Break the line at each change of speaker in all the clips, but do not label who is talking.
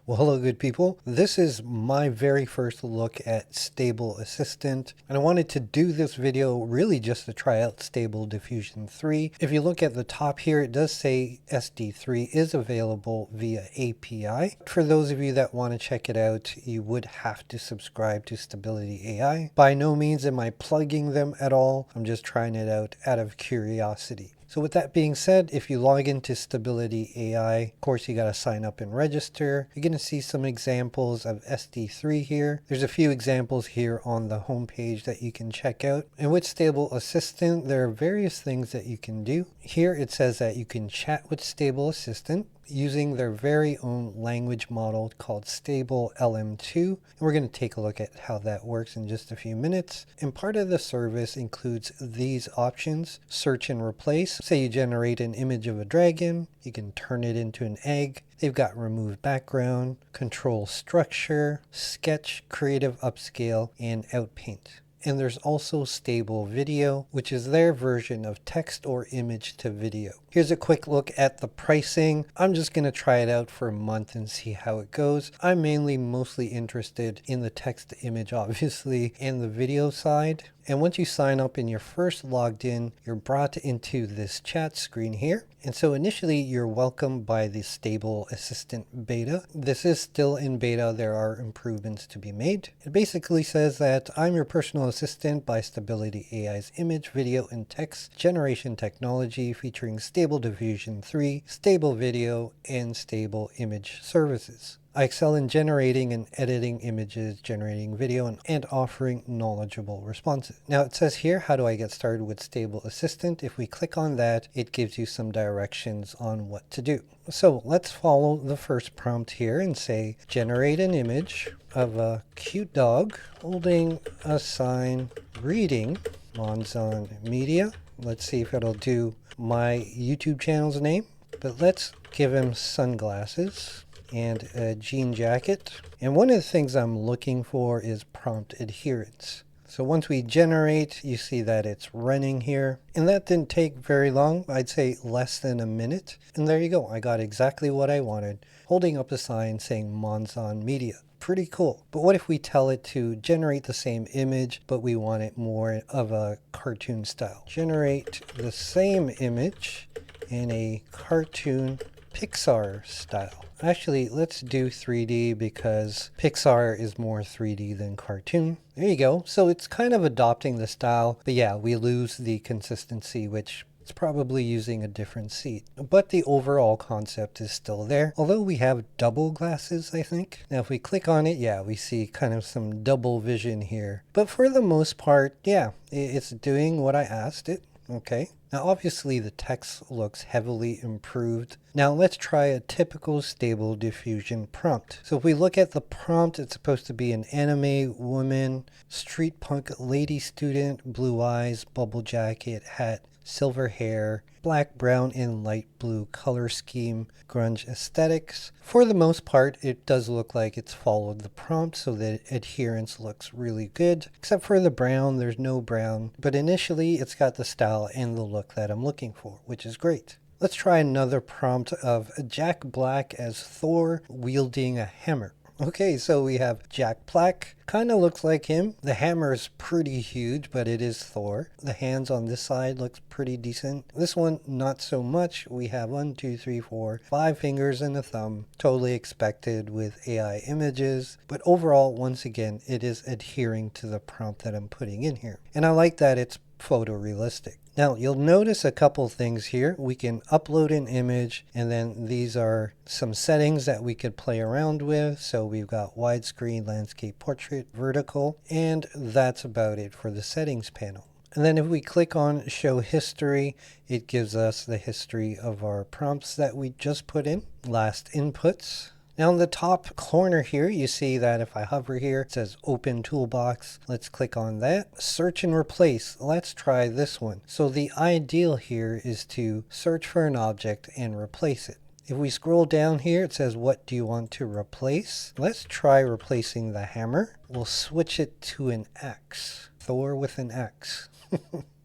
Well, hello good people. This is my very first look at Stable Assistant, and I wanted to do this video really just to try out Stable Diffusion 3. If you look at the top here, it does say SD3 is available via API. For those of you that want to check it out, you would have to subscribe to Stability AI. By no means am I plugging them at all. I'm just trying it out of curiosity. So with that being said, if you log into Stability AI, of course you got to sign up and register. You're going to see some examples of SD3 here. There's a few examples here on the homepage that you can check out. And with Stable Assistant, there are various things that you can do. Here it says that you can chat with Stable Assistant using their very own language model called Stable LM2. And we're going to take a look at how that works in just a few minutes. And part of the service includes these options: search and replace. Say you generate an image of a dragon, you can turn it into an egg. They've got remove background, control structure, sketch, creative upscale, and outpaint. And there's also Stable Video, which is their version of text or image to video. Here's a quick look at the pricing. I'm just going to try it out for a month and see how it goes. I'm mostly interested in the text to image, obviously, and the video side. And once you sign up and you're first logged in, you're brought into this chat screen here. And so initially you're welcomed by the Stable Assistant beta. This is still in beta. There are improvements to be made. It basically says that I'm your personal assistant by Stability AI's image, video, and text generation technology featuring Stable Diffusion 3, Stable Video, and Stable Image services. I excel in generating and editing images, generating video, and offering knowledgeable responses. Now it says here, how do I get started with Stable Assistant? If we click on that, it gives you some directions on what to do. So let's follow the first prompt here and say, generate an image of a cute dog holding a sign reading Monzon Media. Let's see if it'll do my YouTube channel's name, but let's give him sunglasses and a jean jacket. And one of the things I'm looking for is prompt adherence. So once we generate, you see that it's running here. And that didn't take very long. I'd say less than a minute. And there you go. I got exactly what I wanted. Holding up a sign saying Monzon Media. Pretty cool. But what if we tell it to generate the same image, but we want it more of a cartoon style? Generate the same image in a cartoon Pixar style. Actually, let's do 3D because Pixar is more 3D than cartoon. There you go. So it's kind of adopting the style, but yeah, we lose the consistency, which it's probably using a different seat. But the overall concept is still there. Although we have double glasses, I think. Now if we click on it, yeah, we see kind of some double vision here. But for the most part, yeah, it's doing what I asked it. Okay. Now obviously the text looks heavily improved. Now let's try a typical Stable Diffusion prompt. So if we look at the prompt, it's supposed to be an anime woman, street punk lady student, blue eyes, bubble jacket, hat, silver hair, black, brown, and light blue color scheme, grunge aesthetics. For the most part, it does look like it's followed the prompt, so the adherence looks really good. Except for the brown, there's no brown. But initially, it's got the style and the look that I'm looking for, which is great. Let's try another prompt of Jack Black as Thor wielding a hammer. Okay, so we have Jack Black. Kind of looks like him. The hammer is pretty huge, but it is Thor. The hands on this side looks pretty decent. This one, not so much. We have 1, 2, 3, 4, 5 fingers and a thumb. Totally expected with AI images. But overall, once again, it is adhering to the prompt that I'm putting in here. And I like that it's photorealistic. Now you'll notice a couple things here. We can upload an image, and then these are some settings that we could play around with. So we've got widescreen, landscape, portrait, vertical, and that's about it for the settings panel. And then if we click on show history, it gives us the history of our prompts that we just put in, last inputs. Now in the top corner here, you see that if I hover here, it says open toolbox. Let's click on that. Search and replace. Let's try this one. So the ideal here is to search for an object and replace it. If we scroll down here, it says, what do you want to replace? Let's try replacing the hammer. We'll switch it to an axe. Thor with an axe.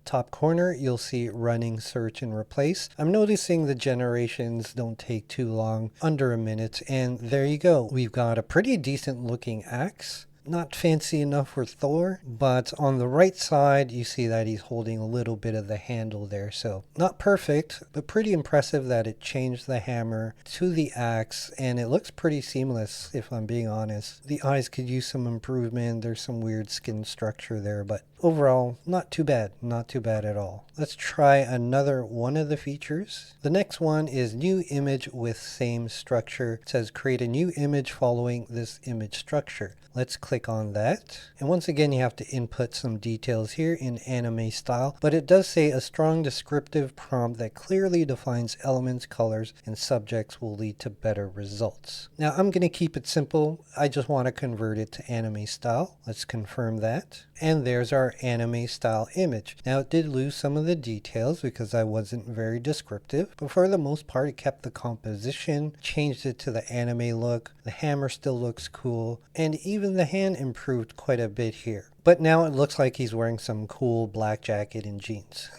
top corner, you'll see running search and replace. I'm noticing the generations don't take too long, under a minute, and there you go. We've got a pretty decent looking axe. Not fancy enough for Thor, but on the right side you see that he's holding a little bit of the handle there, so not perfect, but pretty impressive that it changed the hammer to the axe, and it looks pretty seamless if I'm being honest. The eyes could use some improvement, there's some weird skin structure there, but overall not too bad, not too bad at all. Let's try another one of the features. The next one is new image with same structure. It says create a new image following this image structure. Let's click on that. And once again, you have to input some details here in anime style, but it does say a strong descriptive prompt that clearly defines elements, colors, and subjects will lead to better results. Now I'm going to keep it simple. I just want to convert it to anime style. Let's confirm that. And there's our anime style image. Now it did lose some of the details because I wasn't very descriptive, but for the most part it kept the composition, changed it to the anime look. The hammer still looks cool, and even the hand improved quite a bit here. But now it looks like he's wearing some cool black jacket and jeans.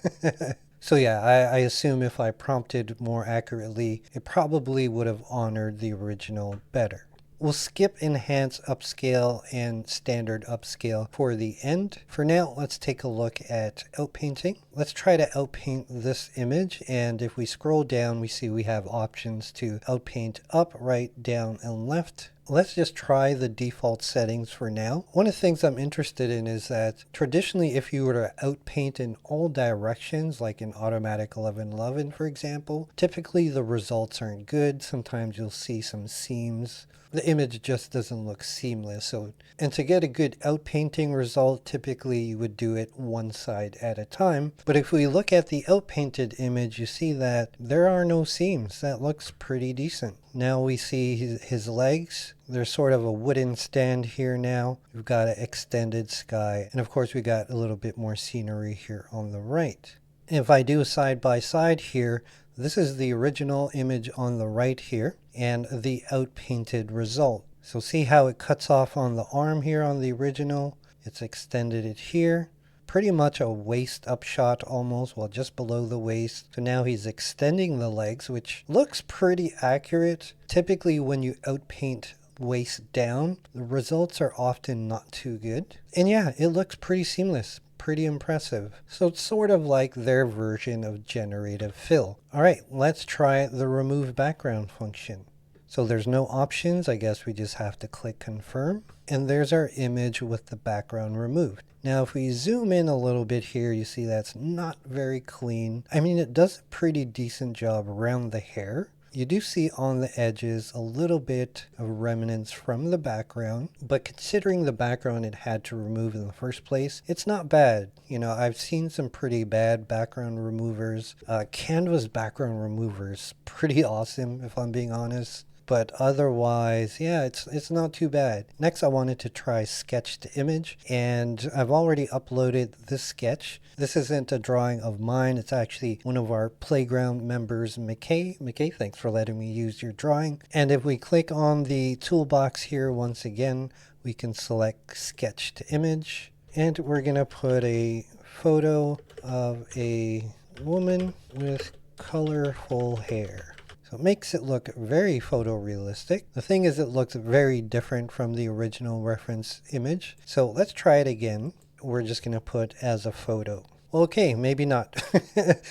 So yeah, I assume if I prompted more accurately, it probably would have honored the original better. We'll skip enhance, upscale, and standard upscale for the end. For now, let's take a look at outpainting. Let's try to outpaint this image, and if we scroll down, we see we have options to outpaint up, right, down, and left. Let's just try the default settings for now. One of the things I'm interested in is that traditionally if you were to outpaint in all directions, like in automatic 1111 for example, typically the results aren't good. Sometimes you'll see some seams. The image just doesn't look seamless. And to get a good outpainting result, typically you would do it one side at a time. But if we look at the outpainted image, you see that there are no seams. That looks pretty decent. Now we see his legs. There's sort of a wooden stand here now. We've got an extended sky. And of course we got a little bit more scenery here on the right. And if I do a side by side here, this is the original image on the right here and the outpainted result. So see how it cuts off on the arm here on the original. It's extended it here. Pretty much a waist up shot almost, well just below the waist. So now he's extending the legs, which looks pretty accurate. Typically when you outpaint waist down, the results are often not too good. And yeah, it looks pretty seamless. Pretty impressive. So it's sort of like their version of generative fill. All right, let's try the remove background function. So there's no options. I guess we just have to click confirm. And there's our image with the background removed. Now if we zoom in a little bit here, you see that's not very clean. I mean, it does a pretty decent job around the hair. You do see on the edges a little bit of remnants from the background, but considering the background it had to remove in the first place, it's not bad. You know, I've seen some pretty bad background removers. Canva's background removers, pretty awesome if I'm being honest. But otherwise, yeah, it's not too bad. Next, I wanted to try sketch to image, and I've already uploaded this sketch. This isn't a drawing of mine. It's actually one of our playground members, McKay. McKay, thanks for letting me use your drawing. And if we click on the toolbox here, once again, we can select sketch to image, and we're gonna put a photo of a woman with colorful hair. So it makes it look very photorealistic. The thing is, it looks very different from the original reference image. So let's try it again. We're just going to put as a photo. Okay, maybe not.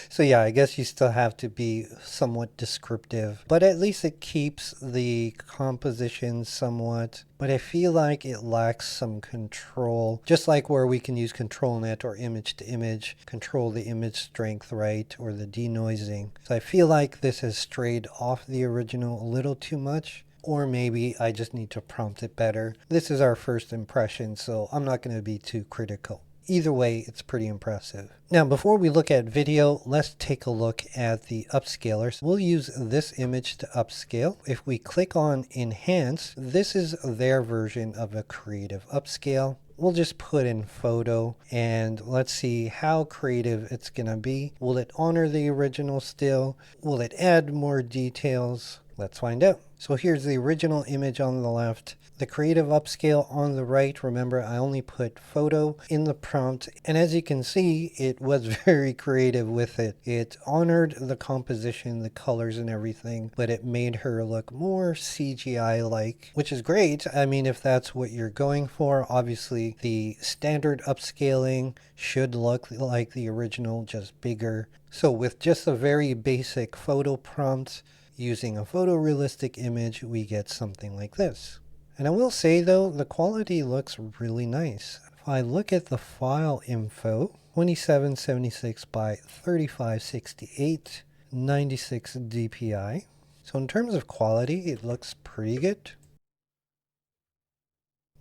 So yeah, I guess you still have to be somewhat descriptive, but at least it keeps the composition somewhat. But I feel like it lacks some control, just like where we can use control net or image to image, control the image strength, right, or the denoising. So I feel like this has strayed off the original a little too much. Or maybe I just need to prompt it better. This is our first impression, so I'm not going to be too critical. Either way, it's pretty impressive. Now, before we look at video, let's take a look at the upscaler. We'll use this image to upscale. If we click on enhance, this is their version of a creative upscale. We'll just put in photo and let's see how creative it's gonna be. Will it honor the original still? Will it add more details? Let's find out. So here's the original image on the left, the creative upscale on the right. Remember, I only put photo in the prompt, and as you can see, it was very creative with it. It honored the composition, the colors and everything, but it made her look more CGI-like, which is great. I mean, if that's what you're going for, obviously the standard upscaling should look like the original, just bigger. So with just a very basic photo prompt, using a photorealistic image, we get something like this. And I will say though, the quality looks really nice. If I look at the file info, 2776 by 3568, 96 dpi. So in terms of quality, it looks pretty good.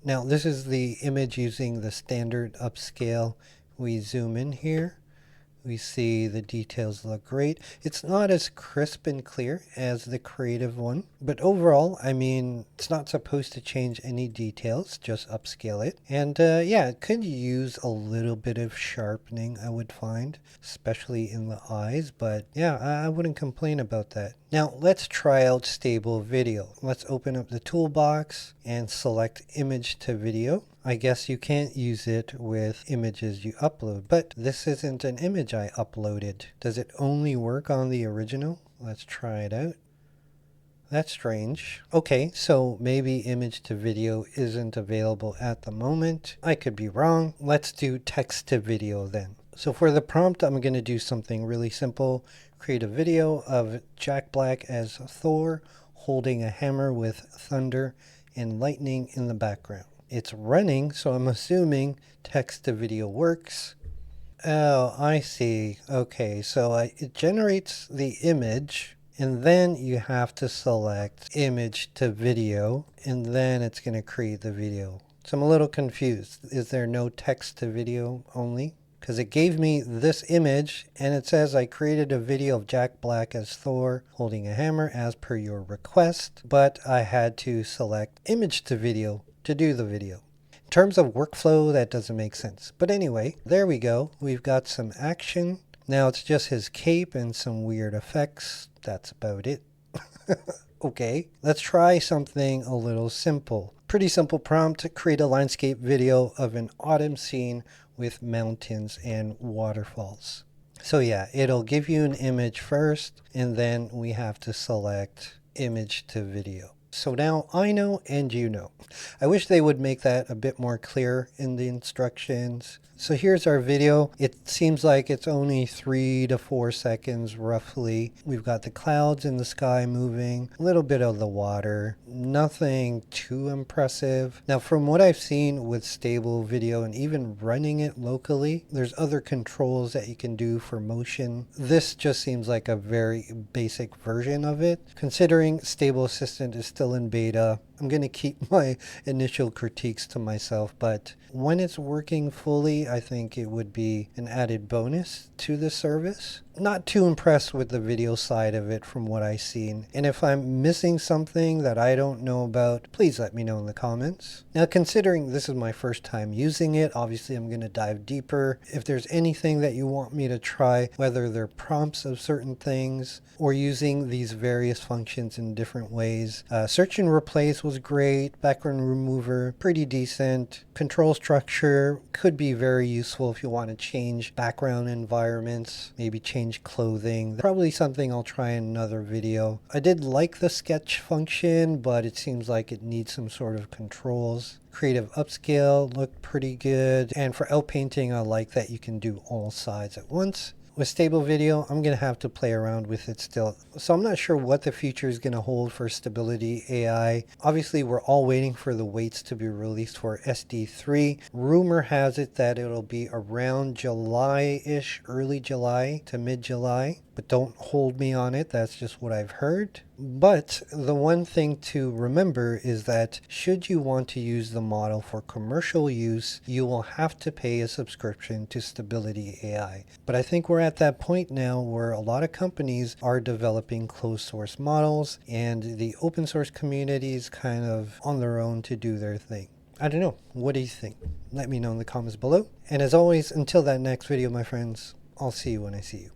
Now this is the image using the standard upscale. We zoom in here. We see the details look great. It's not as crisp and clear as the creative one, but overall, I mean, it's not supposed to change any details, just upscale it. And yeah, it could use a little bit of sharpening, I would find, especially in the eyes, but yeah, I wouldn't complain about that. Now let's try out stable video. Let's open up the toolbox and select image to video. I guess you can't use it with images you upload, but this isn't an image I uploaded. Does it only work on the original? Let's try it out. That's strange. Okay, so maybe image to video isn't available at the moment. I could be wrong. Let's do text to video then. So for the prompt, I'm going to do something really simple. Create a video of Jack Black as Thor holding a hammer with thunder and lightning in the background. It's running, so I'm assuming text to video works. Oh, I see. Okay, so it generates the image, and then you have to select image to video, and then it's going to create the video. So I'm a little confused. Is there no text to video only? Because it gave me this image, and it says I created a video of Jack Black as Thor holding a hammer as per your request, but I had to select image to video to do the video. In terms of workflow, that doesn't make sense. But anyway, there we go. We've got some action. Now it's just his cape and some weird effects. That's about it. Okay, let's try something a little simple. Pretty simple prompt to create a landscape video of an autumn scene with mountains and waterfalls. So yeah, it'll give you an image first, and then we have to select image to video. So now I know and you know. I wish they would make that a bit more clear in the instructions. So here's our video. It seems like it's only 3 to 4 seconds roughly. We've got the clouds in the sky moving, a little bit of the water, nothing too impressive. Now from what I've seen with stable video and even running it locally, there's other controls that you can do for motion. This just seems like a very basic version of it. Considering Stable Assistant is still in beta, I'm going to keep my initial critiques to myself, but when it's working fully, I think it would be an added bonus to the service. Not too impressed with the video side of it from what I've seen. And if I'm missing something that I don't know about, please let me know in the comments. Now, considering this is my first time using it, obviously I'm going to dive deeper. If there's anything that you want me to try, whether they're prompts of certain things or using these various functions in different ways. Search and replace was great. Background remover, pretty decent. Control structure could be very useful if you want to change background environments, maybe change clothing. Probably something I'll try in another video. I did like the sketch function, but it seems like it needs some sort of controls. Creative upscale looked pretty good. And for outpainting, I like that you can do all sides at once. With stable video, I'm going to have to play around with it still. So I'm not sure what the future is going to hold for Stability AI. Obviously, we're all waiting for the weights to be released for SD3. Rumor has it that it'll be around July-ish, early July to mid-July. But don't hold me on it. That's just what I've heard. But the one thing to remember is that should you want to use the model for commercial use, you will have to pay a subscription to Stability AI. But I think we're at that point now where a lot of companies are developing closed source models, and the open source community is kind of on their own to do their thing. I don't know. What do you think? Let me know in the comments below. And as always, until that next video, my friends, I'll see you when I see you.